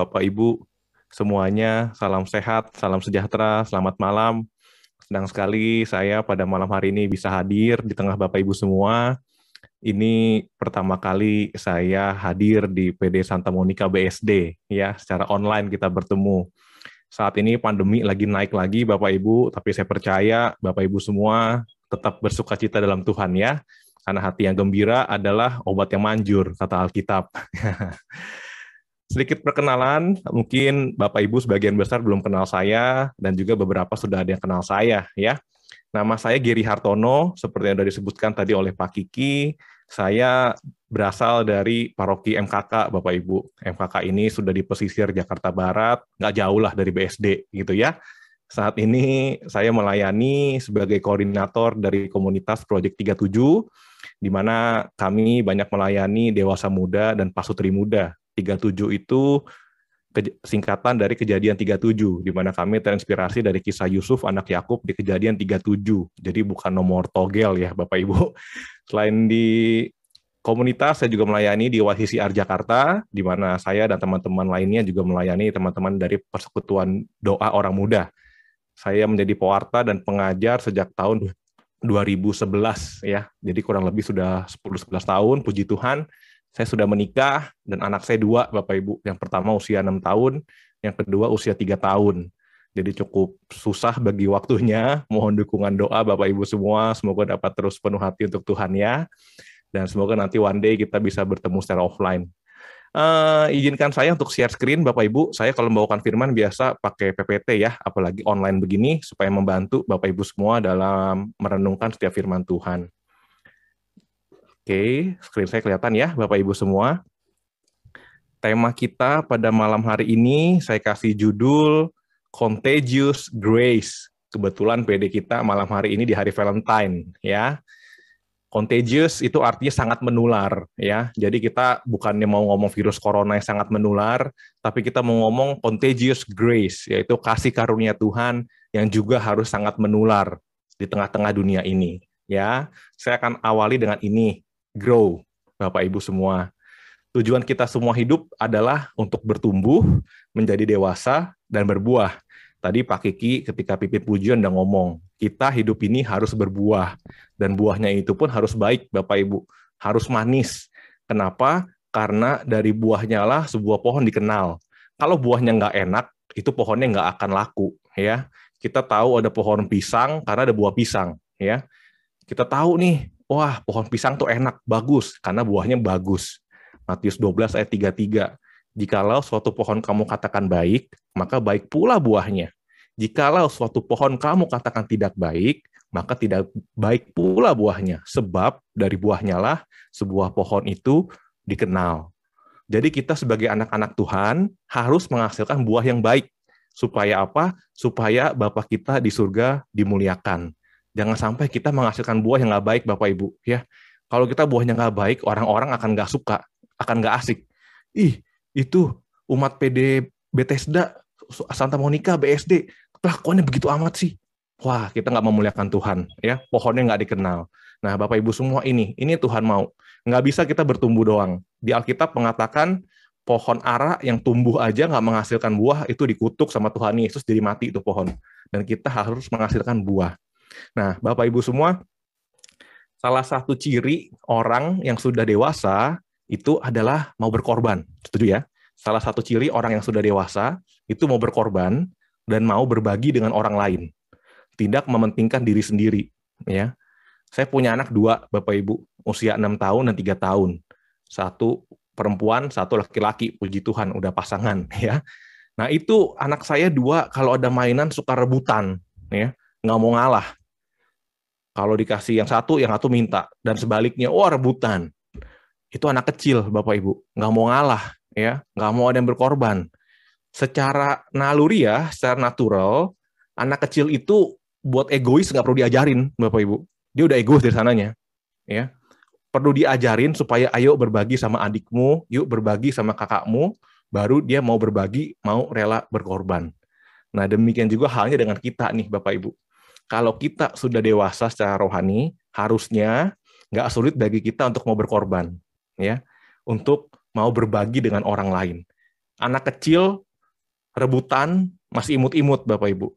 Bapak Ibu semuanya. Salam sehat, salam sejahtera, selamat malam. Senang sekali saya pada malam hari ini bisa hadir di tengah Bapak Ibu semua. Ini pertama kali saya hadir di PD Santa Monica BSD, ya, secara online kita bertemu. Saat ini pandemi lagi naik lagi Bapak Ibu, tapi saya percaya Bapak Ibu semua tetap bersukacita dalam Tuhan ya. Karena hati yang gembira adalah obat yang manjur, kata Alkitab. Sedikit perkenalan, mungkin Bapak Ibu sebagian besar belum kenal saya, dan juga beberapa sudah ada yang kenal saya ya. Nama saya Giri Hartono, seperti yang sudah disebutkan tadi oleh Pak Kiki. Saya berasal dari paroki MKK, Bapak Ibu. MKK ini sudah di pesisir Jakarta Barat, nggak jauh lah dari BSD, gitu ya. Saat ini saya melayani sebagai koordinator dari komunitas Project 37, di mana kami banyak melayani dewasa muda dan pasutri muda. 37 itu singkatan dari Kejadian 37, di mana kami terinspirasi dari kisah Yusuf anak Yakub di Kejadian 37. Jadi bukan nomor togel ya Bapak Ibu. Selain di komunitas, saya juga melayani di YCCR Jakarta, di mana saya dan teman-teman lainnya juga melayani teman-teman dari Persekutuan Doa Orang Muda. Saya menjadi pewarta dan pengajar sejak tahun 2011 ya. Jadi kurang lebih sudah 10-11 tahun, puji Tuhan. Saya sudah menikah dan anak saya 2, Bapak Ibu. Yang pertama usia 6 tahun, yang kedua usia 3 tahun. Jadi cukup susah bagi waktunya. Mohon dukungan doa Bapak Ibu semua, semoga dapat terus penuh hati untuk Tuhan ya. Dan semoga nanti one day kita bisa bertemu secara offline. Izinkan saya untuk share screen Bapak Ibu. Saya kalau membawakan firman biasa pakai PPT ya, apalagi online begini, supaya membantu Bapak Ibu semua dalam merenungkan setiap firman Tuhan. Oke, screen saya kelihatan ya, Bapak Ibu semua. Tema kita pada malam hari ini saya kasih judul Contagious Grace. Kebetulan PD kita malam hari ini di hari Valentine ya. Contagious itu artinya sangat menular ya. Jadi kita bukannya mau ngomong virus corona yang sangat menular, tapi kita mau ngomong contagious grace, yaitu kasih karunia Tuhan yang juga harus sangat menular di tengah-tengah dunia ini ya. Saya akan awali dengan ini. Grow, Bapak Ibu semua. Tujuan kita semua hidup adalah untuk bertumbuh, menjadi dewasa, dan berbuah. Tadi Pak Kiki ketika pimpin pujian udah ngomong, kita hidup ini harus berbuah. Dan buahnya itu pun harus baik, Bapak Ibu. Harus manis. Kenapa? Karena dari buahnya lah sebuah pohon dikenal. Kalau buahnya nggak enak, itu pohonnya nggak akan laku. Ya. Kita tahu ada pohon pisang karena ada buah pisang. Ya. Kita tahu nih, wah pohon pisang tuh enak, bagus, karena buahnya bagus. Matius 12 ayat 33. Jikalau suatu pohon kamu katakan baik, maka baik pula buahnya. Jikalau suatu pohon kamu katakan tidak baik, maka tidak baik pula buahnya. Sebab dari buahnya lah sebuah pohon itu dikenal. Jadi kita sebagai anak-anak Tuhan harus menghasilkan buah yang baik. Supaya apa? Supaya Bapa kita di surga dimuliakan. Jangan sampai kita menghasilkan buah yang nggak baik, Bapak Ibu. Ya, kalau kita buahnya nggak baik, orang-orang akan nggak suka, akan nggak asik. Ih, itu umat PD Bethesda, Santa Monica, BSD, kelakuannya begitu amat sih. Wah, kita nggak memuliakan Tuhan. Ya, pohonnya nggak dikenal. Nah, Bapak Ibu semua ini Tuhan mau. Nggak bisa kita bertumbuh doang. Di Alkitab mengatakan pohon ara yang tumbuh aja nggak menghasilkan buah, itu dikutuk sama Tuhan Yesus, jadi mati itu pohon. Dan kita harus menghasilkan buah. Nah, Bapak Ibu semua, salah satu ciri orang yang sudah dewasa itu adalah mau berkorban. Setuju ya? Salah satu ciri orang yang sudah dewasa itu mau berkorban dan mau berbagi dengan orang lain. Tidak mementingkan diri sendiri. Ya. Saya punya anak 2, Bapak Ibu, usia 6 tahun dan 3 tahun. 1 perempuan, 1 laki-laki, puji Tuhan, udah pasangan. Ya. Nah, itu anak saya 2, kalau ada mainan suka rebutan. Ya. Nggak mau ngalah. Kalau dikasih yang satu minta. Dan sebaliknya, rebutan. Itu anak kecil, Bapak Ibu. Nggak mau ngalah. Ya, nggak mau ada yang berkorban. Secara naluri ya, secara natural, anak kecil itu buat egois nggak perlu diajarin, Bapak Ibu. Dia udah egois dari sananya. Ya. Perlu diajarin supaya ayo berbagi sama adikmu, yuk berbagi sama kakakmu, baru dia mau berbagi, mau rela berkorban. Nah, demikian juga halnya dengan kita nih, Bapak Ibu. Kalau kita sudah dewasa secara rohani, harusnya nggak sulit bagi kita untuk mau berkorban, ya, untuk mau berbagi dengan orang lain. Anak kecil rebutan masih imut-imut Bapak Ibu.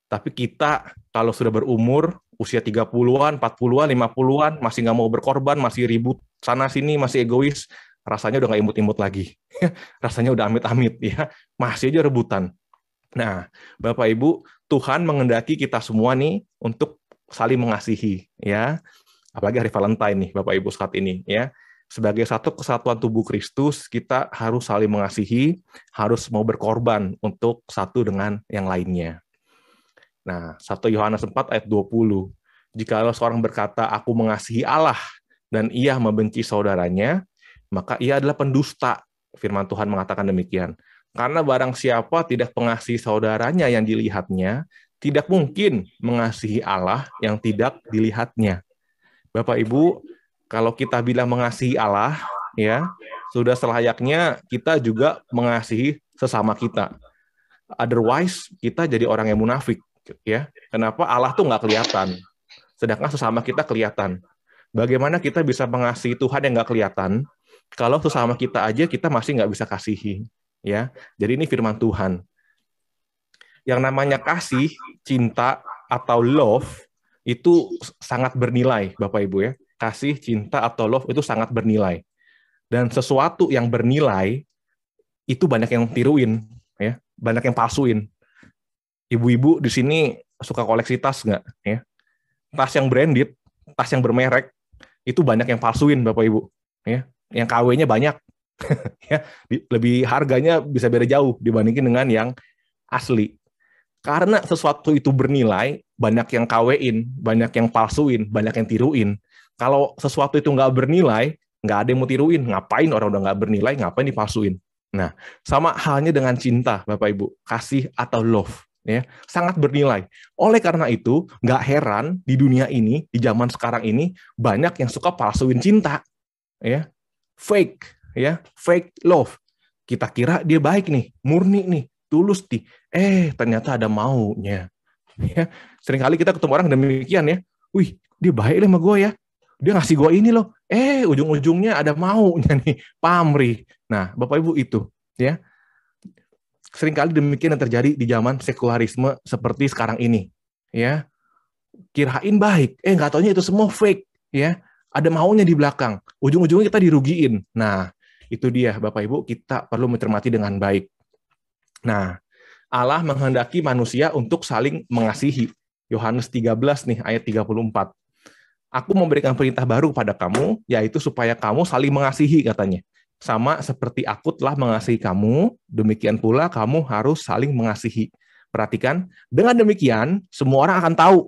Tapi kita kalau sudah berumur, usia 30-an, 40-an, 50-an, masih nggak mau berkorban, masih ribut sana-sini, masih egois, rasanya udah nggak imut-imut lagi. Rasanya udah amit-amit, ya. Masih aja rebutan. Nah, Bapak Ibu, Tuhan mengendaki kita semua nih untuk saling mengasihi, ya. Apalagi hari Valentine nih, Bapak Ibu saat ini, ya. Sebagai satu kesatuan tubuh Kristus, kita harus saling mengasihi, harus mau berkorban untuk satu dengan yang lainnya. Nah, 1 Yohanes 4 ayat 20. Jikalau seorang berkata, aku mengasihi Allah, dan ia membenci saudaranya, maka ia adalah pendusta. Firman Tuhan mengatakan demikian. Karena barang siapa tidak mengasihi saudaranya yang dilihatnya, tidak mungkin mengasihi Allah yang tidak dilihatnya. Bapak Ibu, kalau kita bilang mengasihi Allah, ya, sudah selayaknya kita juga mengasihi sesama kita. Otherwise, kita jadi orang yang munafik, ya. Kenapa? Allah tuh nggak kelihatan, sedangkan sesama kita kelihatan. Bagaimana kita bisa mengasihi Tuhan yang nggak kelihatan, kalau sesama kita aja kita masih nggak bisa kasihi, ya. Jadi ini firman Tuhan. Yang namanya kasih, cinta, atau love, itu sangat bernilai, Bapak Ibu, ya. Kasih, cinta, atau love itu sangat bernilai. Dan sesuatu yang bernilai, itu banyak yang tiruin, ya. Banyak yang palsuin. Ibu-ibu di sini suka koleksi tas nggak? Ya? Tas yang branded, tas yang bermerek, itu banyak yang palsuin, Bapak Ibu. Ya? Yang KW-nya banyak. Ya? Lebih harganya bisa beda jauh dibandingin dengan yang asli. Karena sesuatu itu bernilai, banyak yang KW-in, banyak yang palsuin, banyak yang tiruin. Kalau sesuatu itu nggak bernilai, nggak ada yang mau tiruin. Ngapain orang udah nggak bernilai, ngapain dipalsuin? Nah, sama halnya dengan cinta, Bapak Ibu. Kasih atau love. Ya, sangat bernilai. Oleh karena itu, nggak heran di dunia ini, di zaman sekarang ini, banyak yang suka palsuin cinta. Ya, fake. Ya, fake love. Kita kira dia baik nih, murni nih, tulus nih. Ternyata ada maunya. Ya, seringkali kita ketemu orang demikian ya. Wih, dia baik sama gue ya. Dia ngasih gue ini loh. Ujung-ujungnya ada maunya nih, pamrih. Nah, Bapak Ibu itu, ya. Seringkali demikian yang terjadi di zaman sekularisme seperti sekarang ini, ya. Kirain baik, nggak taunya itu semua fake, ya. Ada maunya di belakang. Ujung-ujungnya kita dirugiin. Nah, itu dia, Bapak Ibu, kita perlu mencermati dengan baik. Nah, Allah menghendaki manusia untuk saling mengasihi. Yohanes 13 nih, ayat 34. Aku memberikan perintah baru pada kamu, yaitu supaya kamu saling mengasihi, katanya. Sama seperti aku telah mengasihi kamu, demikian pula kamu harus saling mengasihi. Perhatikan, dengan demikian, semua orang akan tahu.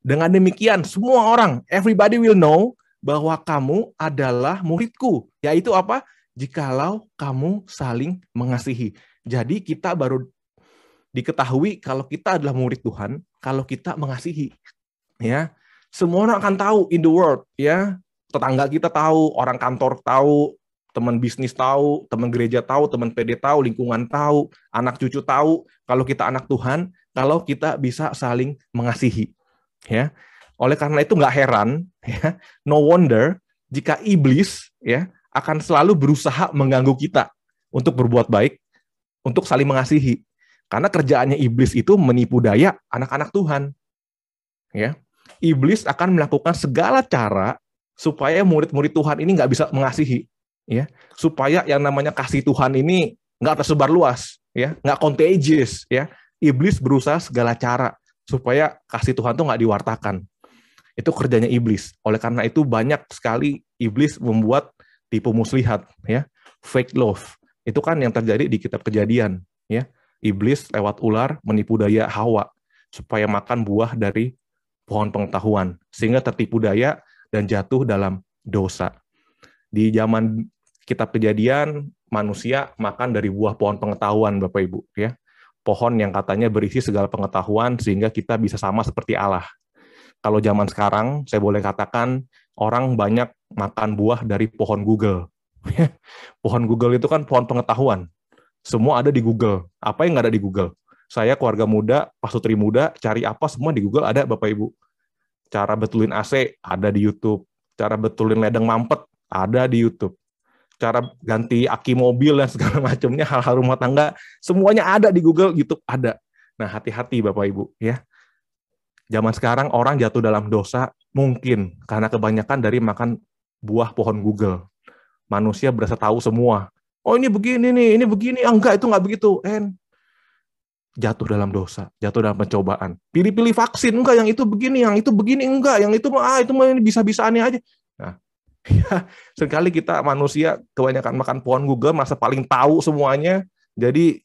Dengan demikian, semua orang, everybody will know, bahwa kamu adalah muridku. Yaitu apa? Jikalau kamu saling mengasihi. Jadi kita baru diketahui kalau kita adalah murid Tuhan, kalau kita mengasihi. Ya, semua orang akan tahu in the world, ya. Tetangga kita tahu, orang kantor tahu, teman bisnis tahu, teman gereja tahu, teman PD tahu, lingkungan tahu, anak cucu tahu, kalau kita anak Tuhan, kalau kita bisa saling mengasihi. Ya. Oleh karena itu nggak heran, ya, no wonder jika iblis, ya, akan selalu berusaha mengganggu kita untuk berbuat baik, untuk saling mengasihi. Karena kerjaannya iblis itu menipu daya anak-anak Tuhan. Ya. Iblis akan melakukan segala cara supaya murid-murid Tuhan ini nggak bisa mengasihi, ya, supaya yang namanya kasih Tuhan ini nggak tersebar luas, ya, nggak contagious, ya. Iblis berusaha segala cara supaya kasih Tuhan tuh nggak diwartakan. Itu kerjanya iblis. Oleh karena itu banyak sekali iblis membuat tipu muslihat, ya, fake love. Itu kan yang terjadi di kitab Kejadian, ya. Iblis lewat ular menipu daya Hawa supaya makan buah dari pohon pengetahuan, sehingga tertipu daya dan jatuh dalam dosa. Di zaman kitab Kejadian, manusia makan dari buah pohon pengetahuan, Bapak Ibu, ya. Pohon yang katanya berisi segala pengetahuan sehingga kita bisa sama seperti Allah. Kalau zaman sekarang, saya boleh katakan orang banyak makan buah dari pohon Google. Pohon Google itu kan pohon pengetahuan. Semua ada di Google. Apa yang nggak ada di Google? Saya keluarga muda, pasutri muda, cari apa semua di Google ada, Bapak Ibu. Cara betulin AC ada di YouTube. Cara betulin ledeng mampet ada di YouTube. cara ganti aki mobil dan segala macamnya, hal-hal rumah tangga, semuanya ada di Google, YouTube ada. Nah, hati-hati Bapak Ibu ya. Zaman sekarang orang jatuh dalam dosa mungkin karena kebanyakan dari makan buah pohon Google. Manusia berasa tahu semua. Oh, ini begini nih, ini begini. Enggak, itu enggak begitu. Jatuh dalam dosa, jatuh dalam pencobaan. Pilih-pilih vaksin, enggak, yang itu begini, enggak, yang itu mah ini bisa-bisaannya aja. Nah, ya, seringkali kita manusia kebanyakan makan pohon Google, merasa paling tahu semuanya, jadi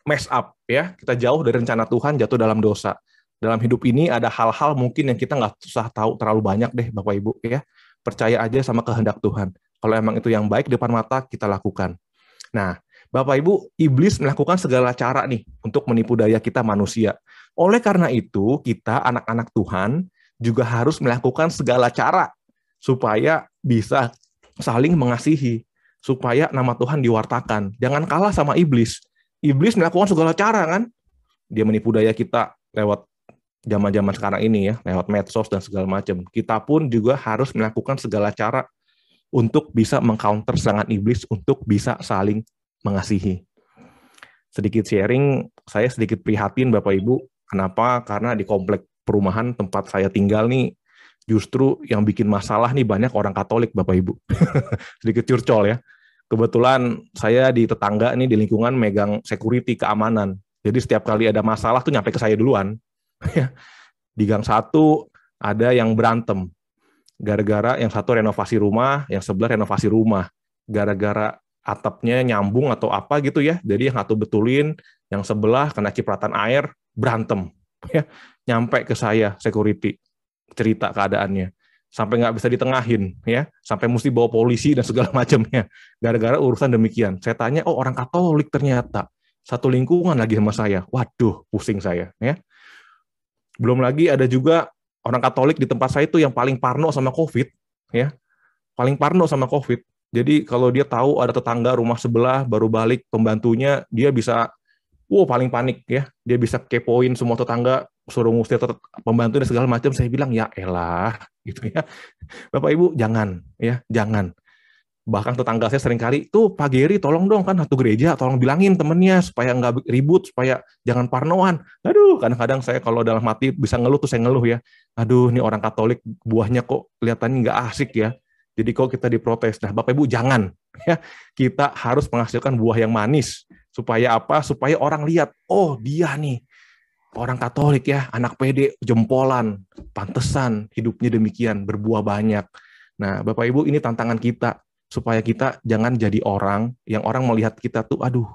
mess up ya. Kita jauh dari rencana Tuhan, jatuh dalam dosa. Dalam hidup ini ada hal-hal mungkin yang kita nggak usah tahu terlalu banyak deh Bapak Ibu ya. Percaya aja sama kehendak Tuhan. Kalau emang itu yang baik di depan mata, kita lakukan. Nah, Bapak Ibu, iblis melakukan segala cara nih untuk menipu daya kita manusia. Oleh karena itu, kita anak-anak Tuhan juga harus melakukan segala cara supaya bisa saling mengasihi, supaya nama Tuhan diwartakan. Jangan kalah sama iblis. Iblis melakukan segala cara kan? Dia menipu daya kita lewat zaman-zaman sekarang ini ya, lewat medsos dan segala macam. Kita pun juga harus melakukan segala cara untuk bisa mengcounter serangan iblis, untuk bisa saling mengasihi. Sedikit sharing, saya sedikit prihatin Bapak Ibu. Kenapa? Karena di komplek perumahan tempat saya tinggal nih, justru yang bikin masalah nih banyak orang Katolik Bapak Ibu. Sedikit curcol ya. Kebetulan saya di tetangga nih, di lingkungan megang security keamanan. Jadi setiap kali ada masalah tuh nyampe ke saya duluan. Di gang 1 ada yang berantem. Gara-gara yang satu renovasi rumah, yang sebelah renovasi rumah. Gara-gara atapnya nyambung atau apa gitu ya. Jadi yang satu betulin, yang sebelah kena cipratan air, berantem. Ya, nyampe ke saya security, cerita keadaannya. Sampai nggak bisa ditengahin, ya, sampai mesti bawa polisi dan segala macamnya. Gara-gara urusan demikian. Saya tanya, oh orang Katolik ternyata. Satu lingkungan lagi sama saya. Waduh, pusing saya. Ya. Belum lagi ada juga orang Katolik di tempat saya itu yang paling parno sama COVID, ya, paling parno sama COVID. Jadi kalau dia tahu ada tetangga rumah sebelah baru balik pembantunya, dia bisa, paling panik ya. Dia bisa kepoin semua tetangga, suruh ngusir pembantu dan segala macam. Saya bilang ya elah, gitu ya. Bapak Ibu jangan, ya jangan. Bahkan tetangga saya seringkali, tuh Pak Geri tolong dong kan satu gereja, tolong bilangin temennya supaya nggak ribut, supaya jangan parnoan. Aduh, kadang-kadang saya kalau dalam hati bisa ngeluh tuh saya ngeluh ya. Aduh, ini orang Katolik buahnya kok kelihatannya nggak asik ya. Jadi kok kita diprotes. Nah, Bapak Ibu jangan ya. Kita harus menghasilkan buah yang manis. Supaya apa? Supaya orang lihat, oh dia nih orang Katolik ya, anak pede, jempolan, pantesan hidupnya demikian, berbuah banyak. Nah, Bapak Ibu ini tantangan kita. Supaya kita jangan jadi orang yang orang melihat kita tuh, aduh,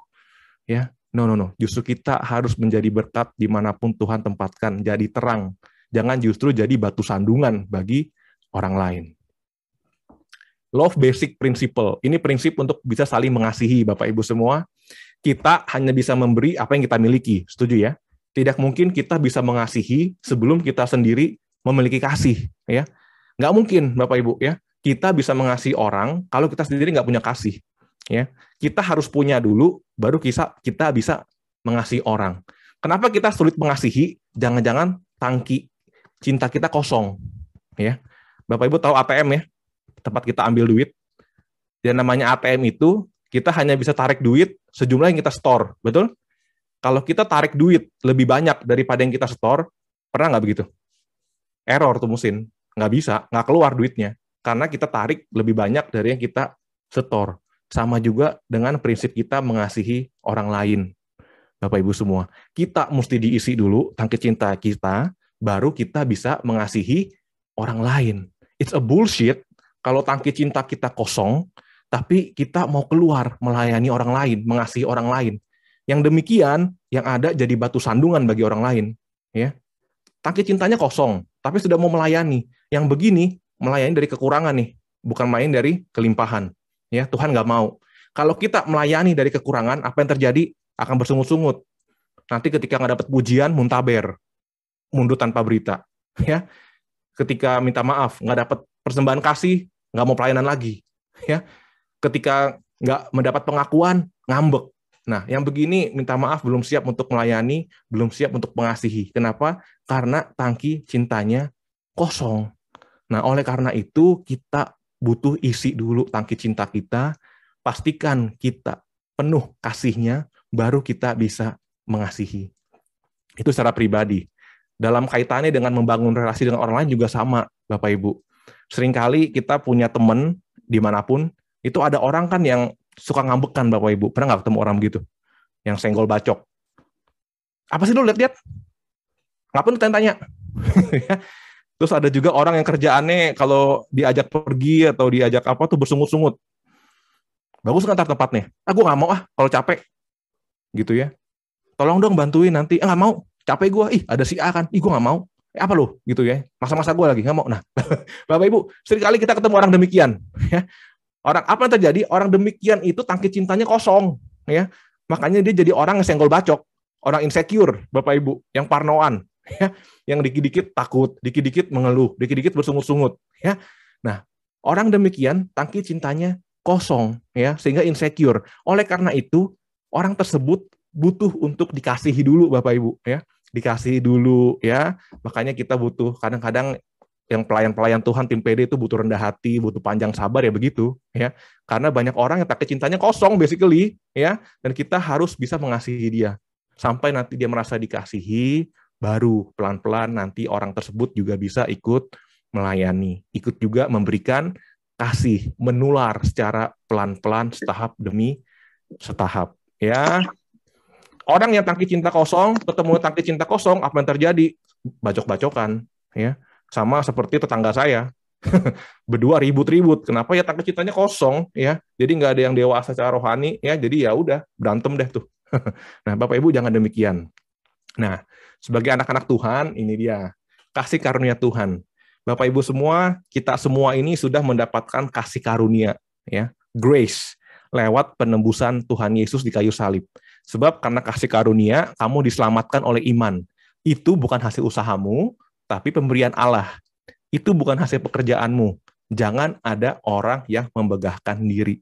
ya, no. Justru kita harus menjadi berkat dimanapun Tuhan tempatkan, jadi terang. Jangan justru jadi batu sandungan bagi orang lain. Love basic principle. Ini prinsip untuk bisa saling mengasihi, Bapak Ibu semua. Kita hanya bisa memberi apa yang kita miliki. Setuju ya? Tidak mungkin kita bisa mengasihi sebelum kita sendiri memiliki kasih. Ya, nggak mungkin, Bapak Ibu ya. Kita bisa mengasihi orang kalau kita sendiri nggak punya kasih. Ya, kita harus punya dulu, baru kita bisa mengasihi orang. Kenapa kita sulit mengasihi? Jangan-jangan tangki cinta kita kosong. Ya, Bapak Ibu tahu ATM ya, tempat kita ambil duit. Dan namanya ATM itu kita hanya bisa tarik duit sejumlah yang kita store, betul? Kalau kita tarik duit lebih banyak daripada yang kita store, pernah nggak begitu? Error tuh mesin, nggak bisa, nggak keluar duitnya. Karena kita tarik lebih banyak dari yang kita setor. Sama juga dengan prinsip kita mengasihi orang lain. Bapak Ibu semua, kita mesti diisi dulu tangki cinta kita, baru kita bisa mengasihi orang lain. It's a bullshit kalau tangki cinta kita kosong, tapi kita mau keluar melayani orang lain, mengasihi orang lain. Yang demikian, yang ada jadi batu sandungan bagi orang lain. Ya, tangki cintanya kosong, tapi sudah mau melayani. Yang begini, melayani dari kekurangan nih, bukan main dari kelimpahan. Ya, Tuhan nggak mau. Kalau kita melayani dari kekurangan, apa yang terjadi? Akan bersungut-sungut. Nanti ketika nggak dapat pujian, muntaber, mundur tanpa berita. Ya, ketika minta maaf, nggak dapat persembahan kasih, nggak mau pelayanan lagi. Ya, ketika nggak mendapat pengakuan, ngambek. Nah, yang begini minta maaf belum siap untuk melayani, belum siap untuk mengasihi. Kenapa? Karena tangki cintanya kosong. Nah, oleh karena itu kita butuh isi dulu tangki cinta kita, pastikan kita penuh kasihnya, baru kita bisa mengasihi. Itu secara pribadi. Dalam kaitannya dengan membangun relasi dengan orang lain juga sama, Bapak Ibu. Seringkali kita punya teman dimanapun, itu ada orang kan yang suka ngambekan, Bapak Ibu. Pernah nggak ketemu orang begitu? Yang senggol bacok. Apa sih lu lihat-lihat? Ngapain lu tanya-tanya? Terus ada juga orang yang kerjaannya kalau diajak pergi atau diajak apa tuh bersungut-sungut. Bagus nggak tempatnya? Gue nggak mau kalau capek. Gitu ya. Tolong dong bantuin nanti. Nggak mau. Capek gue. Ada si A kan. Gue nggak mau. Apa lo? Gitu ya. Masa-masa gue lagi nggak mau. Nah, Bapak Ibu, seringkali kita ketemu orang demikian. Ya. Apa yang terjadi? Orang demikian itu tangki cintanya kosong. Ya. Makanya dia jadi orang yang senggol bacok. Orang insecure, Bapak Ibu. Yang parnoan. Ya, yang dikit-dikit takut, dikit-dikit mengeluh, dikit-dikit bersungut-sungut, ya. Nah, orang demikian tangki cintanya kosong, ya, sehingga insecure. Oleh karena itu, orang tersebut butuh untuk dikasihi dulu, Bapak Ibu, ya. Dikasihi dulu, ya. Makanya kita butuh kadang-kadang yang pelayan-pelayan Tuhan tim PD itu butuh rendah hati, butuh panjang sabar ya begitu, ya. Karena banyak orang yang tangki cintanya kosong basically, ya, dan kita harus bisa mengasihi dia sampai nanti dia merasa dikasihi. Baru pelan-pelan nanti orang tersebut juga bisa ikut melayani, ikut juga memberikan kasih, menular secara pelan-pelan, setahap demi setahap. Ya, orang yang tangki cinta kosong, ketemu tangki cinta kosong, apa yang terjadi? Bacok-bacokan, ya, sama seperti tetangga saya. Berdua ribut-ribut. Kenapa ya tangki cintanya kosong, ya? Jadi nggak ada yang dewasa secara rohani, ya. Jadi ya udah berantem deh tuh. Nah, Bapak Ibu jangan demikian. Nah, sebagai anak-anak Tuhan, ini dia kasih karunia Tuhan. Bapak Ibu semua, kita semua ini sudah mendapatkan kasih karunia, ya, grace, lewat penembusan Tuhan Yesus di kayu salib. Sebab karena kasih karunia, kamu diselamatkan oleh iman. Itu bukan hasil usahamu, tapi pemberian Allah. Itu bukan hasil pekerjaanmu. Jangan ada orang yang membegahkan diri.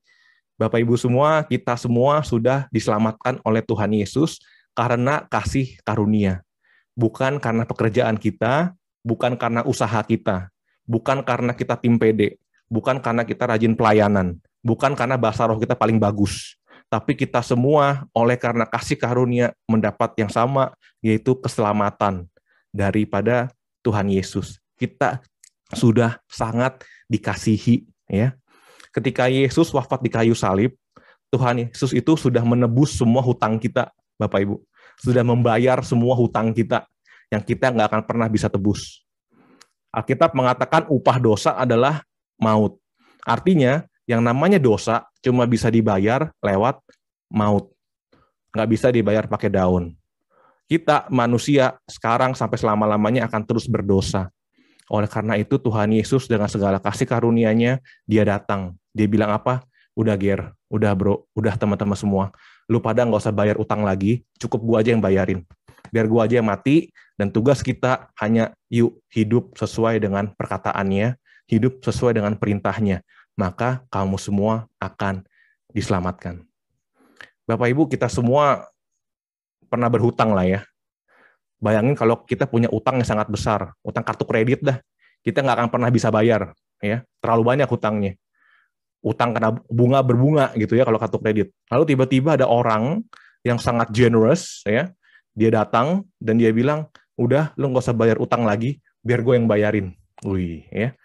Bapak Ibu semua, kita semua sudah diselamatkan oleh Tuhan Yesus karena kasih karunia. Bukan karena pekerjaan kita, bukan karena usaha kita, bukan karena kita tim PD, bukan karena kita rajin pelayanan, bukan karena bahasa roh kita paling bagus. Tapi kita semua oleh karena kasih karunia mendapat yang sama, yaitu keselamatan daripada Tuhan Yesus. Kita sudah sangat dikasihi, ya. Ketika Yesus wafat di kayu salib, Tuhan Yesus itu sudah menebus semua hutang kita, Bapak Ibu. Sudah membayar semua hutang kita yang kita nggak akan pernah bisa tebus. Alkitab mengatakan upah dosa adalah maut. Artinya, yang namanya dosa cuma bisa dibayar lewat maut. Nggak bisa dibayar pakai daun. Kita manusia sekarang sampai selama-lamanya akan terus berdosa. Oleh karena itu Tuhan Yesus dengan segala kasih karunia-Nya, dia datang. Dia bilang apa? Udah Ger, udah bro, udah teman-teman semua. Lu pada nggak usah bayar utang lagi, cukup gua aja yang bayarin. Biar gua aja yang mati, dan tugas kita hanya yuk hidup sesuai dengan perkataannya, hidup sesuai dengan perintahnya. Maka kamu semua akan diselamatkan. Bapak Ibu, kita semua pernah berhutang lah ya. Bayangin kalau kita punya utang yang sangat besar, utang kartu kredit dah, kita nggak akan pernah bisa bayar, ya, terlalu banyak hutangnya. Utang kena bunga berbunga gitu ya kalau kartu kredit. Lalu tiba-tiba ada orang yang sangat generous, ya, dia datang dan dia bilang, udah lu nggak usah bayar utang lagi, biar gue yang bayarin. Wih, ya,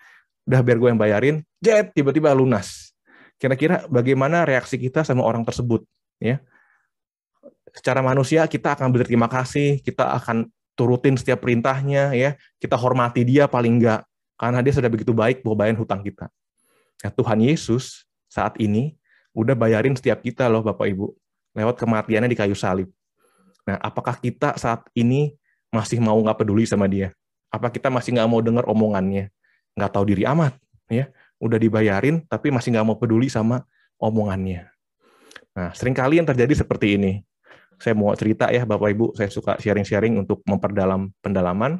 udah biar gue yang bayarin, jet tiba-tiba lunas. Kira-kira bagaimana reaksi kita sama orang tersebut, ya? Secara manusia kita akan berterima kasih, kita akan turutin setiap perintahnya, ya, kita hormati dia paling enggak, karena dia sudah begitu baik mau bayarin hutang kita. Nah, Tuhan Yesus saat ini udah bayarin setiap kita loh Bapak Ibu, lewat kematiannya di kayu salib. Nah, apakah kita saat ini masih mau nggak peduli sama dia? Apa kita masih nggak mau dengar omongannya? Nggak tahu diri amat, ya. Udah dibayarin, tapi masih nggak mau peduli sama omongannya. Nah, seringkali yang terjadi seperti ini. Saya mau cerita ya Bapak Ibu, saya suka sharing-sharing untuk memperdalam pendalaman.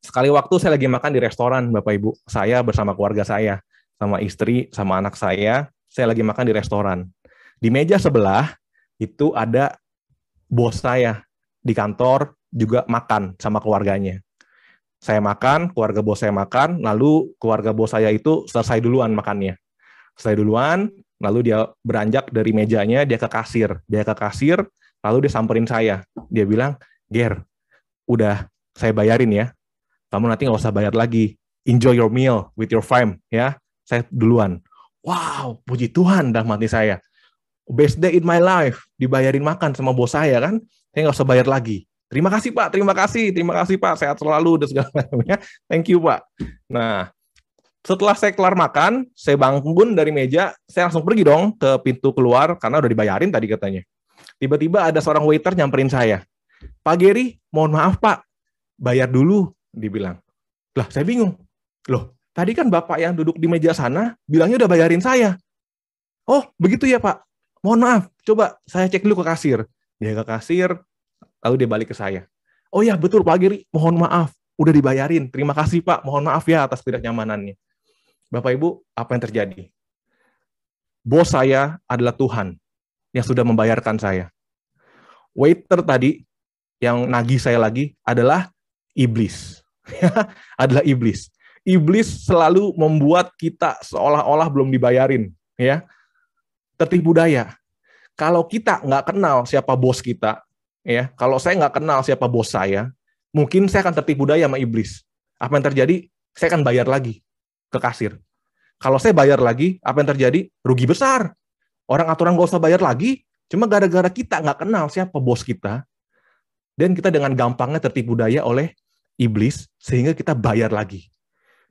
Sekali waktu saya lagi makan di restoran Bapak Ibu, saya bersama keluarga saya, sama istri, sama anak saya lagi makan di restoran. Di meja sebelah itu ada bos saya di kantor juga makan sama keluarganya. Saya makan, keluarga bos saya makan, lalu keluarga bos saya itu selesai duluan makannya. Selesai duluan, lalu dia beranjak dari mejanya, dia ke kasir. Dia ke kasir, lalu dia samperin saya. Dia bilang, Ger, udah saya bayarin ya. Kamu nanti nggak usah bayar lagi. Enjoy your meal with your fam, ya. Saya duluan. Wow, puji Tuhan dah mati saya. Best day in my life, dibayarin makan sama bos saya kan. Saya nggak usah bayar lagi. Terima kasih Pak, terima kasih Pak, sehat selalu dan segala macamnya. Thank you Pak. Nah, setelah saya kelar makan, saya bangun dari meja, saya langsung pergi dong ke pintu keluar karena udah dibayarin tadi katanya. Tiba-tiba ada seorang waiter nyamperin saya. Pak Gary, mohon maaf Pak, bayar dulu, dibilang. Lah, saya bingung. Loh, tadi kan Bapak yang duduk di meja sana bilangnya udah bayarin saya. Oh, begitu ya Pak. Mohon maaf, coba saya cek dulu ke kasir. Dia ke kasir, lalu dia balik ke saya. Oh ya, betul Pak Giri, mohon maaf, udah dibayarin. Terima kasih Pak, mohon maaf ya atas ketidaknyamanannya. Bapak Ibu, apa yang terjadi? Bos saya adalah Tuhan yang sudah membayarkan saya. Waiter tadi yang nagih saya lagi adalah iblis. Adalah iblis. Iblis selalu membuat kita seolah-olah belum dibayarin, ya. Tertipu daya. Kalau kita nggak kenal siapa bos kita, ya, kalau saya nggak kenal siapa bos saya, mungkin saya akan tertipu daya sama iblis. Apa yang terjadi? Saya akan bayar lagi ke kasir. Kalau saya bayar lagi, apa yang terjadi? Rugi besar. Orang aturan nggak usah bayar lagi, cuma gara-gara kita nggak kenal siapa bos kita, dan kita dengan gampangnya tertipu daya oleh iblis, sehingga kita bayar lagi.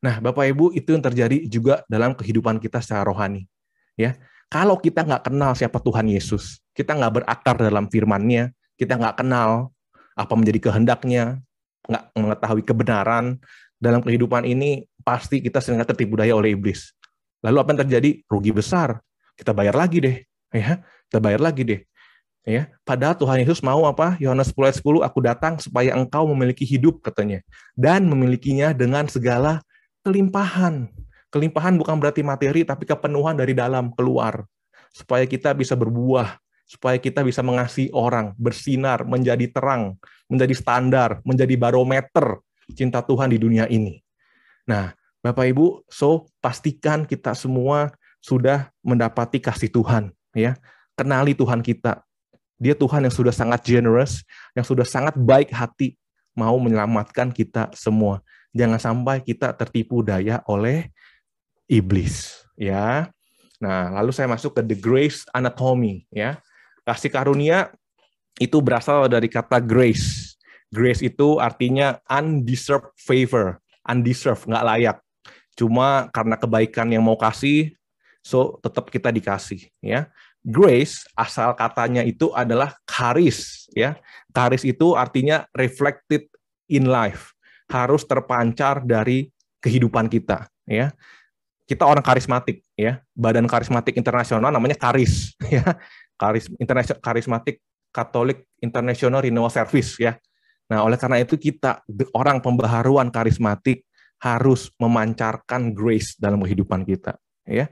Nah, Bapak Ibu, itu yang terjadi juga dalam kehidupan kita secara rohani. Ya, kalau kita nggak kenal siapa Tuhan Yesus, kita nggak berakar dalam firman-Nya, kita nggak kenal apa menjadi kehendaknya, nggak mengetahui kebenaran dalam kehidupan ini, pasti kita sering tertipu daya oleh iblis. Lalu apa yang terjadi? Rugi besar. Kita bayar lagi deh, ya. Kita bayar lagi deh, ya. Padahal Tuhan Yesus mau apa? Yohanes 10:10, aku datang supaya engkau memiliki hidup, katanya, dan memilikinya dengan segala kelimpahan. Kelimpahan bukan berarti materi, tapi kepenuhan dari dalam keluar. Supaya kita bisa berbuah, supaya kita bisa mengasihi orang, bersinar, menjadi terang, menjadi standar, menjadi barometer cinta Tuhan di dunia ini. Nah, Bapak Ibu, pastikan kita semua sudah mendapati kasih Tuhan, ya. Kenali Tuhan kita. Dia Tuhan yang sudah sangat generous, yang sudah sangat baik hati, mau menyelamatkan kita semua. Jangan sampai kita tertipu daya oleh iblis, ya. Nah, lalu saya masuk ke the grace anatomy, ya. Kasih karunia itu berasal dari kata grace. Grace itu artinya undeserved favor, undeserved, nggak layak. Cuma karena kebaikan yang mau kasih, tetap kita dikasih, ya. Grace asal katanya itu adalah charis, ya. Charis itu artinya reflected in life, harus terpancar dari kehidupan kita, ya. Kita orang karismatik, ya. Badan Karismatik Internasional namanya Karis, ya. Karismatik Catholic International Renewal Service, ya. Nah, oleh karena itu kita orang pembaharuan karismatik harus memancarkan grace dalam kehidupan kita, ya.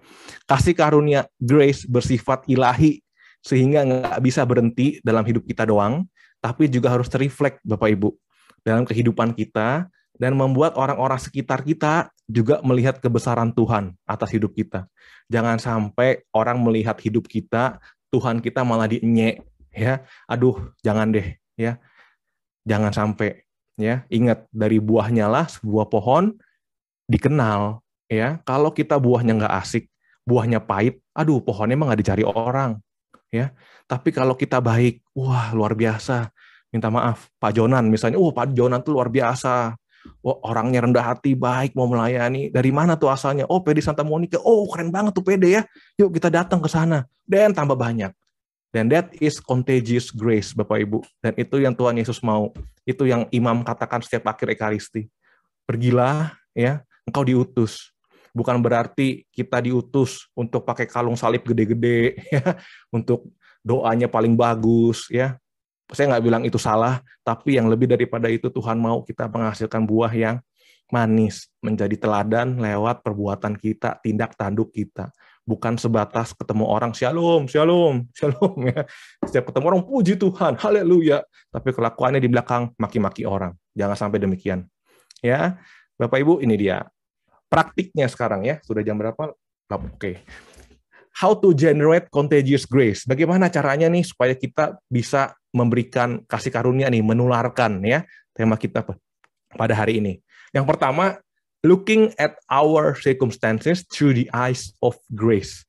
Kasih karunia grace bersifat ilahi sehingga nggak bisa berhenti dalam hidup kita doang, tapi juga harus terreflek, Bapak Ibu, dalam kehidupan kita dan membuat orang-orang sekitar kita juga melihat kebesaran Tuhan atas hidup kita. Jangan sampai orang melihat hidup kita, Tuhan kita malah dienyek, ya. Aduh, jangan deh, ya. Jangan sampai, ya. Ingat, dari buahnya lah sebuah pohon dikenal, ya. Kalau kita buahnya nggak asik, buahnya pahit, aduh, pohonnya emang nggak dicari orang, ya. Tapi kalau kita baik, wah, luar biasa. Minta maaf, Pak Jonan misalnya, Pak Jonan tuh luar biasa. Orangnya rendah hati, baik, mau melayani. Dari mana tuh asalnya? PD Santa Monica. Keren banget tuh PD, ya. Yuk kita datang ke sana. Dan tambah banyak. Dan that is contagious grace, Bapak Ibu. Dan itu yang Tuhan Yesus mau. Itu yang imam katakan setiap akhir Ekaristi. Pergilah, ya, engkau diutus. Bukan berarti kita diutus untuk pakai kalung salib gede-gede, ya, untuk doanya paling bagus, ya. Saya nggak bilang itu salah, tapi yang lebih daripada itu Tuhan mau kita menghasilkan buah yang manis, menjadi teladan lewat perbuatan kita, tindak tanduk kita. Bukan sebatas ketemu orang, shalom, shalom, shalom, ya. Setiap ketemu orang, puji Tuhan, haleluya. Tapi kelakuannya di belakang maki-maki orang. Jangan sampai demikian. Ya, Bapak Ibu, ini dia praktiknya sekarang ya. Sudah jam berapa? Oke. How to generate contagious grace. Bagaimana caranya nih supaya kita bisa memberikan kasih karunia nih, menularkan ya tema kita pada hari ini. Yang pertama, looking at our circumstances through the eyes of grace.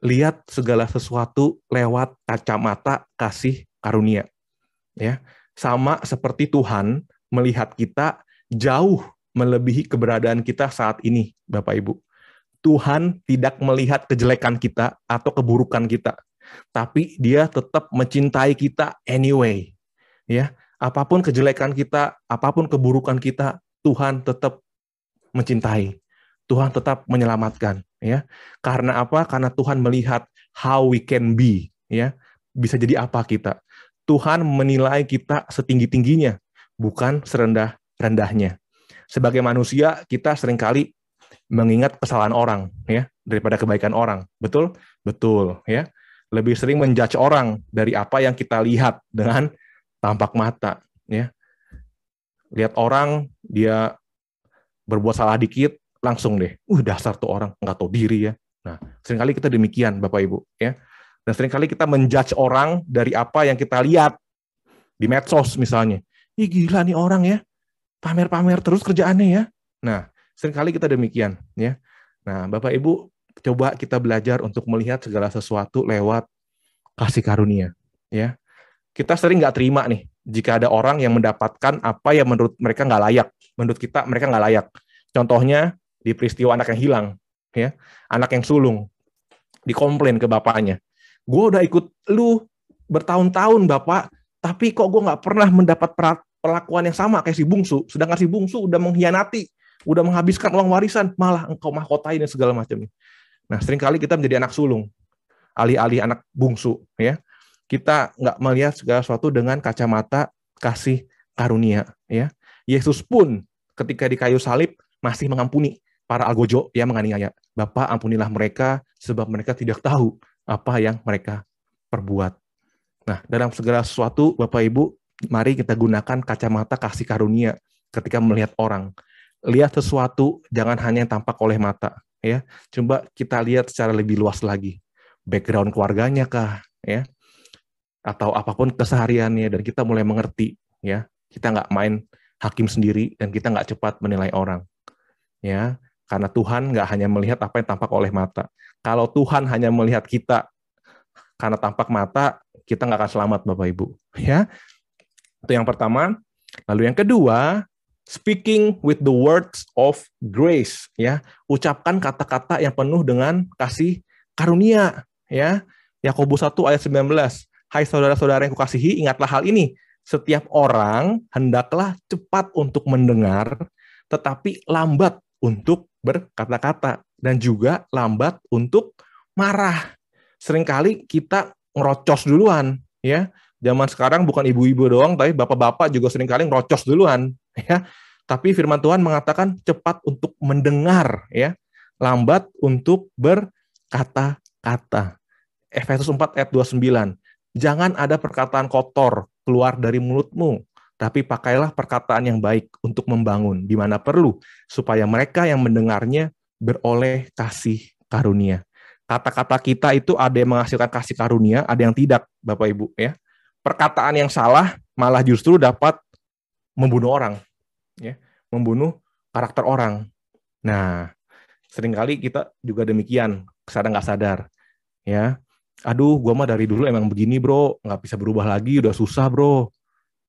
Lihat segala sesuatu lewat kacamata kasih karunia. Ya, sama seperti Tuhan melihat kita jauh melebihi keberadaan kita saat ini, Bapak Ibu. Tuhan tidak melihat kejelekan kita atau keburukan kita, tapi Dia tetap mencintai kita anyway. Ya, apapun kejelekan kita, apapun keburukan kita, Tuhan tetap mencintai. Tuhan tetap menyelamatkan, ya. Karena apa? Karena Tuhan melihat how we can be, ya. Bisa jadi apa kita? Tuhan menilai kita setinggi-tingginya, bukan serendah-rendahnya. Sebagai manusia, kita seringkali mengingat kesalahan orang ya daripada kebaikan orang. Betul? Betul ya. Lebih sering menjudge orang dari apa yang kita lihat dengan tampak mata ya. Lihat orang dia berbuat salah dikit langsung deh. Dasar tuh orang nggak tahu diri ya. Nah, seringkali kita demikian Bapak Ibu ya. Dan seringkali kita menjudge orang dari apa yang kita lihat di medsos misalnya. Ih gila nih orang ya. Pamer-pamer terus kerjaannya ya. Nah, seringkali kita demikian, ya. Nah, Bapak Ibu, coba kita belajar untuk melihat segala sesuatu lewat kasih karunia, ya. Kita sering nggak terima nih, jika ada orang yang mendapatkan apa yang menurut mereka nggak layak, menurut kita mereka nggak layak. Contohnya di peristiwa anak yang hilang, ya, anak yang sulung, dikomplain ke bapaknya. Gue udah ikut lu bertahun-tahun, Bapak, tapi kok gue nggak pernah mendapat perlakuan yang sama kayak si bungsu, sedangkan si bungsu udah mengkhianati, udah menghabiskan uang warisan, malah engkau mahkotai dan segala macamnya. Nah, seringkali kita menjadi anak sulung, alih-alih anak bungsu, ya. Kita nggak melihat segala sesuatu dengan kacamata kasih karunia, ya. Yesus pun ketika di kayu salib masih mengampuni para algojo yang menganiaya. Bapa, ampunilah mereka sebab mereka tidak tahu apa yang mereka perbuat. Nah, dalam segala sesuatu, Bapak Ibu, mari kita gunakan kacamata kasih karunia ketika melihat orang. Lihat sesuatu jangan hanya yang tampak oleh mata, ya. Coba kita lihat secara lebih luas lagi. Background keluarganya kah, ya? Atau apapun kesehariannya, dan kita mulai mengerti, ya. Kita nggak main hakim sendiri dan kita nggak cepat menilai orang, ya. Karena Tuhan nggak hanya melihat apa yang tampak oleh mata. Kalau Tuhan hanya melihat kita karena tampak mata, kita nggak akan selamat, Bapak Ibu. Ya, itu yang pertama. Lalu yang kedua, speaking with the words of grace. Ya, ucapkan kata-kata yang penuh dengan kasih karunia. Ya, Yakobus 1 ayat 19. Hai saudara-saudara yang kukasihi, ingatlah hal ini. Setiap orang hendaklah cepat untuk mendengar, tetapi lambat untuk berkata-kata, dan juga lambat untuk marah. Seringkali kita ngerocos duluan, ya. Zaman sekarang bukan ibu-ibu doang, tapi bapak-bapak juga seringkali ngerocos duluan, ya. Tapi firman Tuhan mengatakan cepat untuk mendengar, ya. Lambat untuk berkata-kata. Efesus 4 ayat 29. Jangan ada perkataan kotor keluar dari mulutmu, tapi pakailah perkataan yang baik untuk membangun di mana perlu, supaya mereka yang mendengarnya beroleh kasih karunia. Kata-kata kita itu ada yang menghasilkan kasih karunia, ada yang tidak, Bapak Ibu, ya. Perkataan yang salah malah justru dapat membunuh orang, ya, membunuh karakter orang. Nah, seringkali kita juga demikian, sadar nggak sadar, ya. Aduh, gua mah dari dulu emang begini, bro, nggak bisa berubah lagi, udah susah, bro.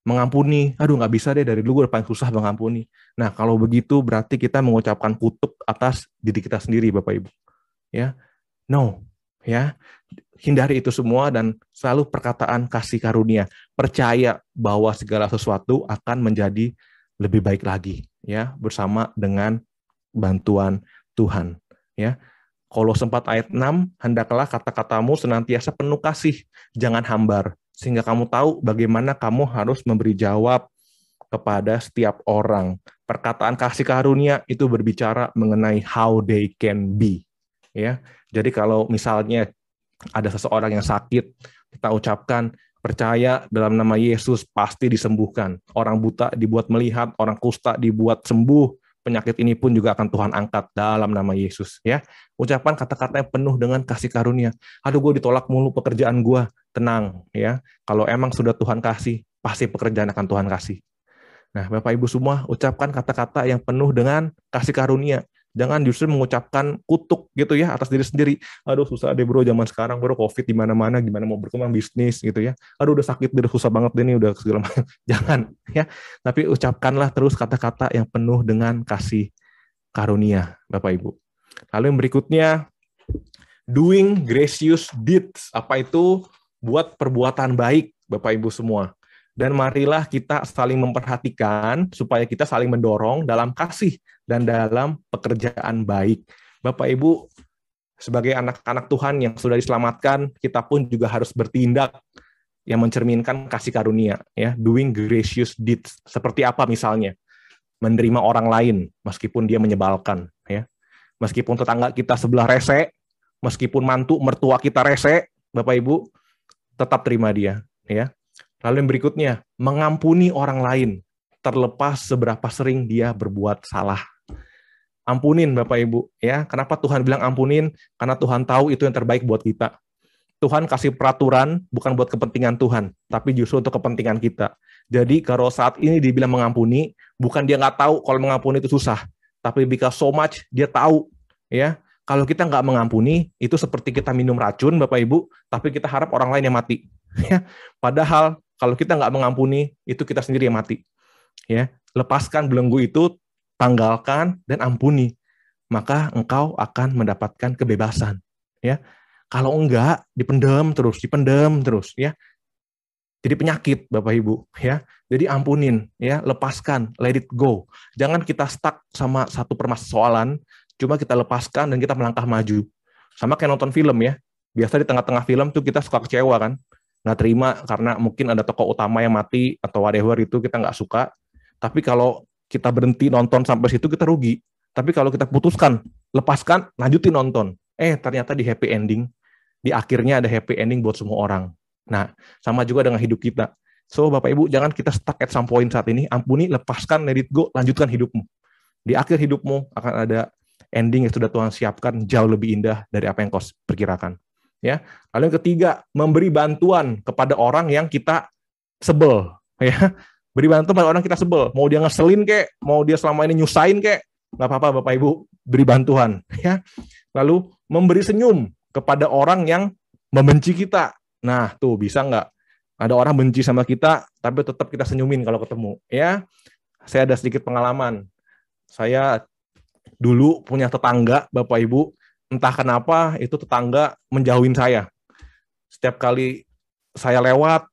Mengampuni, aduh nggak bisa deh, dari dulu gue udah paling susah mengampuni. Nah, kalau begitu berarti kita mengucapkan kutuk atas diri kita sendiri, Bapak Ibu. Ya, no, ya, hindari itu semua dan selalu perkataan kasih karunia. Percaya bahwa segala sesuatu akan menjadi lebih baik lagi, ya, bersama dengan bantuan Tuhan, ya. Kolose 4 ayat 6, hendaklah kata-katamu senantiasa penuh kasih, jangan hambar, sehingga kamu tahu bagaimana kamu harus memberi jawab kepada setiap orang. Perkataan kasih karunia itu berbicara mengenai how they can be, ya. Jadi kalau misalnya ada seseorang yang sakit, kita ucapkan, Percaya dalam nama Yesus pasti disembuhkan. Orang buta dibuat melihat, orang kusta dibuat sembuh. Penyakit ini pun juga akan Tuhan angkat dalam nama Yesus. Ya, ucapan kata-kata yang penuh dengan kasih karunia. Aduh, gue ditolak mulu pekerjaan gue. Tenang, ya. Kalau emang sudah Tuhan kasih, pasti pekerjaan akan Tuhan kasih. Nah, Bapak Ibu semua, ucapkan kata-kata yang penuh dengan kasih karunia. Jangan justru mengucapkan kutuk gitu ya atas diri sendiri. Aduh susah deh bro, zaman sekarang bro, COVID di mana-mana, gimana mau berkembang bisnis gitu ya. Aduh udah sakit, udah susah banget deh nih, udah segala macam. Jangan ya. Tapi ucapkanlah terus kata-kata yang penuh dengan kasih karunia, Bapak Ibu. Lalu yang berikutnya, doing gracious deeds. Apa itu? Buat perbuatan baik, Bapak Ibu semua. Dan marilah kita saling memperhatikan supaya kita saling mendorong dalam kasih dan dalam pekerjaan baik. Bapak Ibu, sebagai anak-anak Tuhan yang sudah diselamatkan, kita pun juga harus bertindak yang mencerminkan kasih karunia, ya, doing gracious deeds. Seperti apa misalnya? Menerima orang lain meskipun dia menyebalkan, ya. Meskipun tetangga kita sebelah rese, meskipun mantu mertua kita rese, Bapak Ibu, tetap terima dia, ya. Lalu yang berikutnya, mengampuni orang lain, terlepas seberapa sering dia berbuat salah. Ampunin Bapak Ibu, ya. Kenapa Tuhan bilang ampunin? Karena Tuhan tahu itu yang terbaik buat kita. Tuhan kasih peraturan bukan buat kepentingan Tuhan, tapi justru untuk kepentingan kita. Jadi kalau saat ini dibilang mengampuni, bukan dia nggak tahu kalau mengampuni itu susah, tapi because so much dia tahu, ya. Kalau kita nggak mengampuni, itu seperti kita minum racun, Bapak Ibu, tapi kita harap orang lain yang mati. Ya. Padahal kalau kita nggak mengampuni, itu kita sendiri yang mati. Ya, lepaskan belenggu itu, tanggalkan dan ampuni, maka engkau akan mendapatkan kebebasan. Ya, kalau enggak, dipendam terus, ya. Jadi penyakit, Bapak Ibu, ya. Jadi ampunin, ya, lepaskan, let it go. Jangan kita stuck sama satu permasalahan, cuma kita lepaskan dan kita melangkah maju. Sama kayak nonton film ya. Biasa di tengah-tengah film tuh kita suka kecewa kan. Nggak terima karena mungkin ada tokoh utama yang mati atau whatever itu kita nggak suka. Tapi kalau kita berhenti nonton sampai situ kita rugi. Tapi kalau kita putuskan, lepaskan, lanjutin nonton. Ternyata di happy ending. Di akhirnya ada happy ending buat semua orang. Nah, sama juga dengan hidup kita. So, Bapak Ibu, jangan kita stuck at some point saat ini. Ampuni, lepaskan, let it go, lanjutkan hidupmu. Di akhir hidupmu akan ada ending yang sudah Tuhan siapkan jauh lebih indah dari apa yang kau perkirakan. Ya. Lalu yang ketiga, memberi bantuan kepada orang yang kita sebel, ya. Beri bantuan pada orang kita sebel, mau dia ngeselin kek, mau dia selama ini nyusahin kek, nggak apa-apa Bapak Ibu, beri bantuan, ya. Lalu memberi senyum kepada orang yang membenci kita. Nah, tuh bisa nggak? Ada orang benci sama kita, tapi tetap kita senyumin kalau ketemu, ya. Saya ada sedikit pengalaman. Saya dulu punya tetangga, Bapak Ibu, entah kenapa itu tetangga menjauhin saya. Setiap kali saya lewat,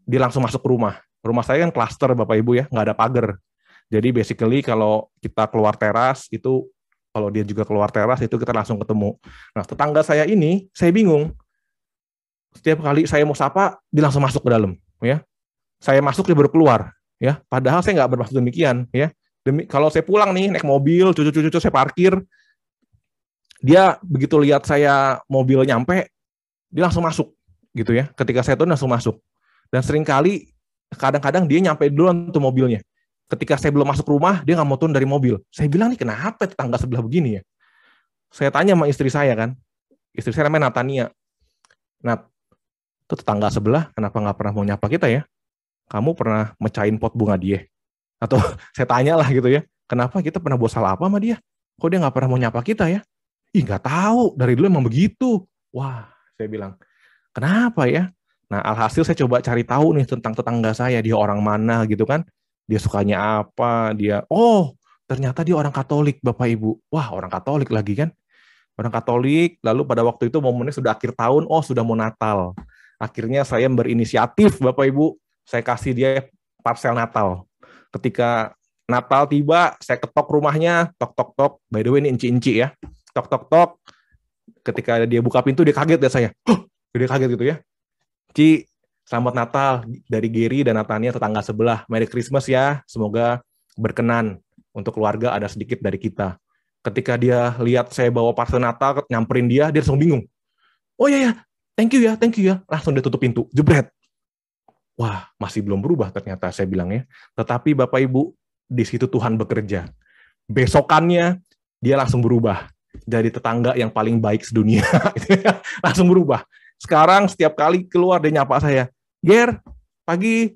dia langsung masuk ke rumah. Rumah saya kan klaster, Bapak Ibu ya, nggak ada pagar. Jadi basically kalau kita keluar teras, itu kalau dia juga keluar teras, itu kita langsung ketemu. Nah, tetangga saya ini, saya bingung. Setiap kali saya mau sapa, dia langsung masuk ke dalam. Ya. Saya masuk, dia baru keluar. Ya. Padahal saya nggak bermaksud demikian. Ya. Kalau saya pulang nih, naik mobil, cucu-cucu saya parkir, dia begitu lihat saya mobil nyampe, dia langsung masuk gitu ya. Ketika saya turun langsung masuk. Dan seringkali kadang-kadang dia nyampe duluan tuh mobilnya. Ketika saya belum masuk rumah, dia nggak mau turun dari mobil. Saya bilang nih kenapa tetangga sebelah begini ya? Saya tanya sama istri saya kan. Istri saya namanya Natania. Nah, itu tetangga sebelah kenapa nggak pernah mau nyapa kita ya? Kamu pernah mecahin pot bunga dia? Atau saya tanya lah gitu ya. Kenapa kita pernah buat salah apa sama dia? Kok dia nggak pernah mau nyapa kita ya? Ih, nggak tahu, dari dulu emang begitu. Wah, saya bilang, kenapa ya? Nah, alhasil saya coba cari tahu nih tentang tetangga saya, dia orang mana gitu kan. Dia sukanya apa, ternyata dia orang Katolik, Bapak Ibu. Wah, orang Katolik lagi kan. Orang Katolik, lalu pada waktu itu momennya sudah akhir tahun, sudah mau Natal. Akhirnya saya berinisiatif, Bapak Ibu, saya kasih dia parsel Natal. Ketika Natal tiba, saya ketok rumahnya, tok-tok-tok, by the way ini inci-inci ya. Tok-tok-tok, ketika dia buka pintu, dia kaget lihat saya. Dia kaget gitu ya. Ci, selamat Natal dari Gary dan Natania tetangga sebelah. Merry Christmas ya, semoga berkenan untuk keluarga ada sedikit dari kita. Ketika dia lihat saya bawa parsel Natal, nyamperin dia langsung bingung. Oh iya ya, thank you ya, langsung dia tutup pintu, jebret. Wah, masih belum berubah ternyata saya bilang ya. Tetapi Bapak Ibu, di situ Tuhan bekerja. Besokannya dia langsung berubah. Jadi tetangga yang paling baik sedunia. Langsung berubah. Sekarang setiap kali keluar dia nyapa saya, Ger, pagi,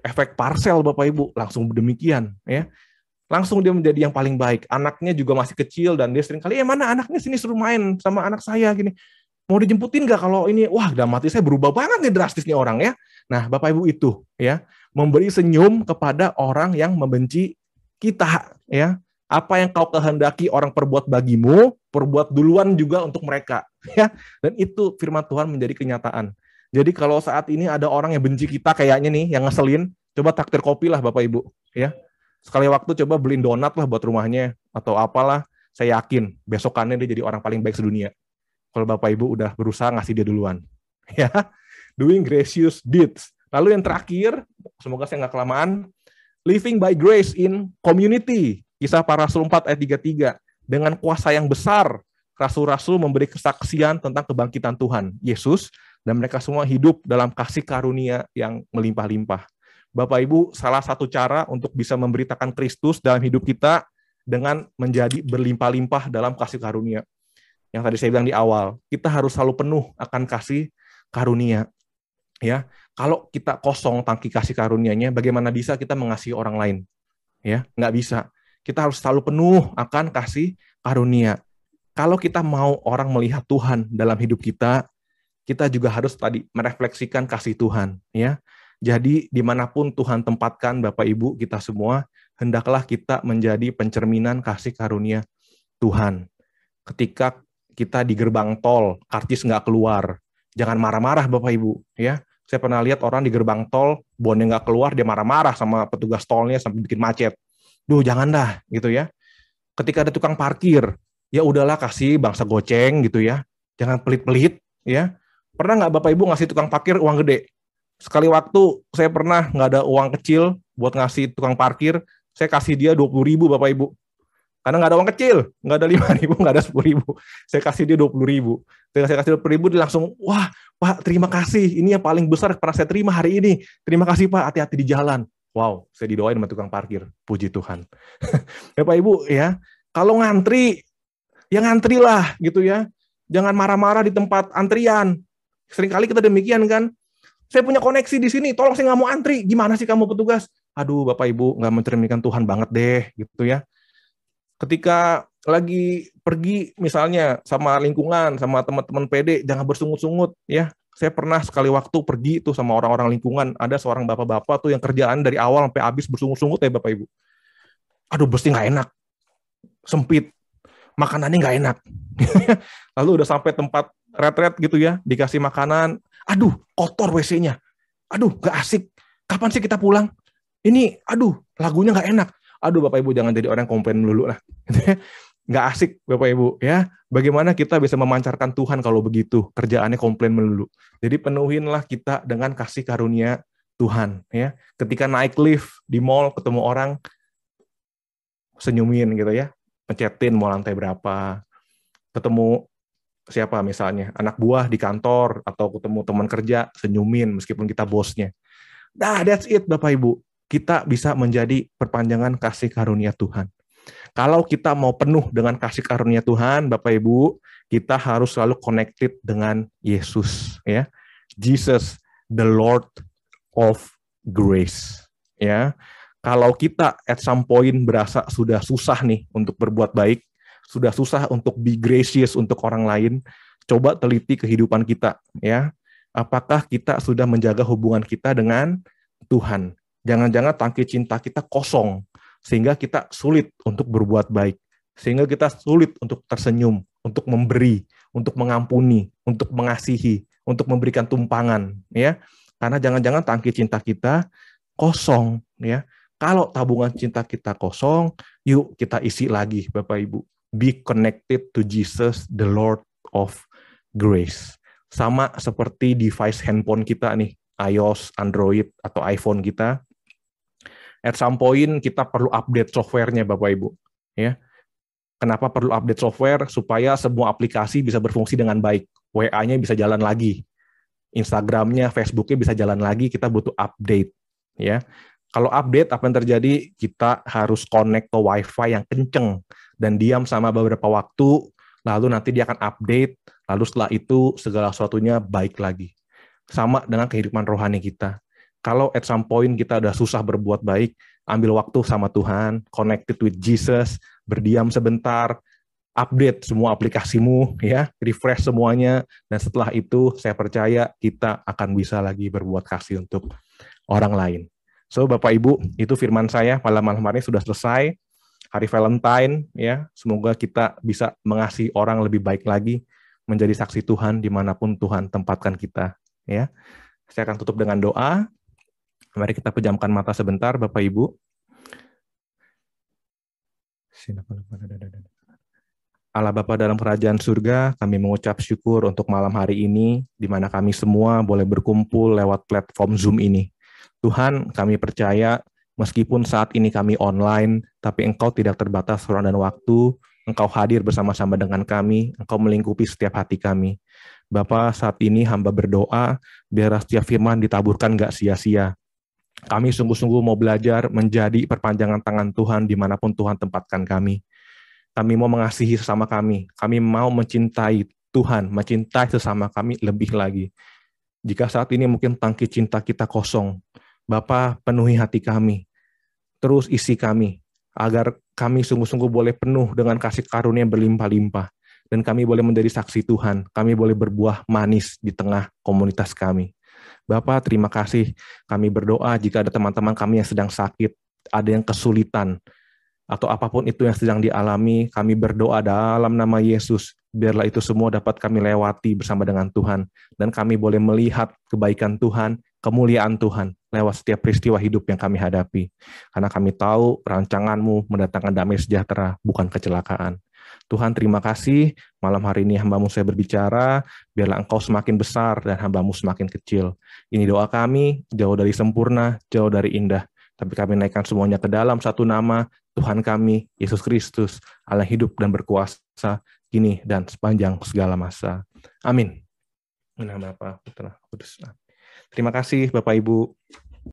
efek parcel Bapak Ibu, langsung demikian ya. Langsung dia menjadi yang paling baik. Anaknya juga masih kecil dan dia sering kali, mana anaknya sini suruh main sama anak saya gini. Mau dijemputin nggak kalau ini? Wah, dalam hati saya berubah banget nih drastis nih orang ya. Nah, Bapak Ibu itu ya, memberi senyum kepada orang yang membenci kita ya. Apa yang kau kehendaki orang perbuat bagimu, perbuat duluan juga untuk mereka ya. Dan itu firman Tuhan menjadi kenyataan. Jadi kalau saat ini ada orang yang benci kita kayaknya nih, yang ngeselin, coba traktir kopi lah Bapak Ibu ya. Sekali waktu coba beliin donat lah buat rumahnya atau apalah, saya yakin besokannya dia jadi orang paling baik sedunia. Kalau Bapak Ibu udah berusaha ngasih dia duluan. Ya, doing gracious deeds. Lalu yang terakhir, semoga saya nggak kelamaan, living by grace in community. Kisah para Rasul 4 ayat 33. Dengan kuasa yang besar, rasul-rasul memberi kesaksian tentang kebangkitan Tuhan Yesus, dan mereka semua hidup dalam kasih karunia yang melimpah-limpah. Bapak Ibu, salah satu cara untuk bisa memberitakan Kristus dalam hidup kita dengan menjadi berlimpah-limpah dalam kasih karunia. Yang tadi saya bilang di awal, kita harus selalu penuh akan kasih karunia. Ya, kalau kita kosong tangki kasih karunia-nya, bagaimana bisa kita mengasihi orang lain? Ya, nggak bisa. Kita harus selalu penuh akan kasih karunia. Kalau kita mau orang melihat Tuhan dalam hidup kita, kita juga harus tadi merefleksikan kasih Tuhan. Ya, jadi dimanapun Tuhan tempatkan Bapak Ibu kita semua, hendaklah kita menjadi pencerminan kasih karunia Tuhan. Ketika kita di gerbang tol, karcis nggak keluar, jangan marah-marah Bapak Ibu. Ya, saya pernah lihat orang di gerbang tol, bonnya nggak keluar, dia marah-marah sama petugas tolnya sampai bikin macet. Duh, jangan dah, gitu ya. Ketika ada tukang parkir, ya udahlah kasih bangsa goceng gitu ya. Jangan pelit-pelit, ya. Pernah nggak Bapak Ibu ngasih tukang parkir uang gede? Sekali waktu saya pernah nggak ada uang kecil buat ngasih tukang parkir, saya kasih dia 20.000 Bapak Ibu. Karena nggak ada uang kecil, nggak ada 5.000, nggak ada 10.000. Saya kasih dia 20.000. Saya kasih 20.000, dia langsung, wah Pak terima kasih, ini yang paling besar pernah saya terima hari ini. Terima kasih Pak, hati-hati di jalan. Wow, saya didoain sama tukang parkir, puji Tuhan. Bapak Ibu ya, kalau ngantri, ya ngantrilah gitu ya. Jangan marah-marah di tempat antrian. Seringkali kita demikian kan. Saya punya koneksi di sini, tolong saya nggak mau antri. Gimana sih kamu petugas? Aduh, Bapak Ibu nggak mencerminkan Tuhan banget deh, gitu ya. Ketika lagi pergi misalnya sama lingkungan, sama teman-teman PD, jangan bersungut-sungut ya. Saya pernah sekali waktu pergi tuh sama orang-orang lingkungan, ada seorang bapak-bapak tuh yang kerjaan dari awal sampai habis bersungut-sungut ya Bapak Ibu. Aduh, busnya nggak enak, sempit, makanannya nggak enak. Lalu udah sampai tempat retret gitu ya, dikasih makanan, aduh kotor WC-nya, aduh gak asik, kapan sih kita pulang? Ini, aduh lagunya gak enak, aduh Bapak Ibu jangan jadi orang yang komplain dulu lah, gak asik Bapak Ibu ya. Bagaimana kita bisa memancarkan Tuhan kalau begitu, kerjaannya komplain melulu. Jadi penuhinlah kita dengan kasih karunia Tuhan ya. Ketika naik lift di mall ketemu orang, senyumin gitu ya, pencetin mau lantai berapa, ketemu siapa misalnya, anak buah di kantor, atau ketemu teman kerja, senyumin meskipun kita bosnya. Nah, that's it Bapak Ibu. Kita bisa menjadi perpanjangan kasih karunia Tuhan. Kalau kita mau penuh dengan kasih karunia Tuhan, Bapak Ibu, kita harus selalu connected dengan Yesus. Ya, Jesus, the Lord of Grace. Ya, kalau kita at some point berasa sudah susah nih untuk berbuat baik, sudah susah untuk be gracious untuk orang lain, coba teliti kehidupan kita ya. Apakah kita sudah menjaga hubungan kita dengan Tuhan? Jangan-jangan tangki cinta kita kosong sehingga kita sulit untuk berbuat baik, sehingga kita sulit untuk tersenyum, untuk memberi, untuk mengampuni, untuk mengasihi, untuk memberikan tumpangan ya. Karena jangan-jangan tangki cinta kita kosong ya. Kalau tabungan cinta kita kosong, yuk kita isi lagi Bapak Ibu. Be connected to Jesus, the Lord of Grace. Sama seperti device handphone kita nih, iOS, Android, atau iPhone kita. At some point kita perlu update software-nya Bapak Ibu. Ya. Kenapa perlu update software? Supaya semua aplikasi bisa berfungsi dengan baik. WA-nya bisa jalan lagi. Instagramnya, Facebooknya bisa jalan lagi, kita butuh update. Ya, kalau update apa yang terjadi? Kita harus connect ke WiFi yang kenceng dan diam sama beberapa waktu, lalu nanti dia akan update, lalu setelah itu segala sesuatunya baik lagi. Sama dengan kehidupan rohani kita. Kalau at some point kita udah susah berbuat baik, ambil waktu sama Tuhan, connected with Jesus, berdiam sebentar, update semua aplikasimu, ya, refresh semuanya, dan setelah itu saya percaya kita akan bisa lagi berbuat kasih untuk orang lain. So, Bapak Ibu, itu firman saya malam hari ini sudah selesai. Hari Valentine, ya, semoga kita bisa mengasihi orang lebih baik lagi, menjadi saksi Tuhan dimanapun Tuhan tempatkan kita. Ya, saya akan tutup dengan doa. Mari kita pejamkan mata sebentar, Bapak Ibu. Allah Bapa dalam kerajaan surga, kami mengucap syukur untuk malam hari ini, di mana kami semua boleh berkumpul lewat platform Zoom ini. Tuhan, kami percaya meskipun saat ini kami online, tapi Engkau tidak terbatas ruang dan waktu, Engkau hadir bersama-sama dengan kami, Engkau melingkupi setiap hati kami. Bapa, saat ini hamba berdoa, biar setiap firman ditaburkan gak sia-sia. Kami sungguh-sungguh mau belajar menjadi perpanjangan tangan Tuhan dimanapun Tuhan tempatkan kami. Kami mau mengasihi sesama kami. Kami mau mencintai Tuhan, mencintai sesama kami lebih lagi. Jika saat ini mungkin tangki cinta kita kosong, Bapa penuhi hati kami, terus isi kami, agar kami sungguh-sungguh boleh penuh dengan kasih karunia yang berlimpah-limpah, dan kami boleh menjadi saksi Tuhan, kami boleh berbuah manis di tengah komunitas kami. Bapa, terima kasih. Kami berdoa jika ada teman-teman kami yang sedang sakit, ada yang kesulitan, atau apapun itu yang sedang dialami, kami berdoa dalam nama Yesus, biarlah itu semua dapat kami lewati bersama dengan Tuhan, dan kami boleh melihat kebaikan Tuhan, kemuliaan Tuhan, lewat setiap peristiwa hidup yang kami hadapi. Karena kami tahu rancangan-Mu mendatangkan damai sejahtera, bukan kecelakaan. Tuhan, terima kasih, malam hari ini hamba-Mu saya berbicara, biarlah Engkau semakin besar dan hamba-Mu semakin kecil. Ini doa kami, jauh dari sempurna, jauh dari indah, tapi kami naikkan semuanya ke dalam satu nama, Tuhan kami, Yesus Kristus, Allah hidup dan berkuasa, kini dan sepanjang segala masa. Amin. Nama Bapa, Putra, Kudus. Terima kasih Bapak Ibu.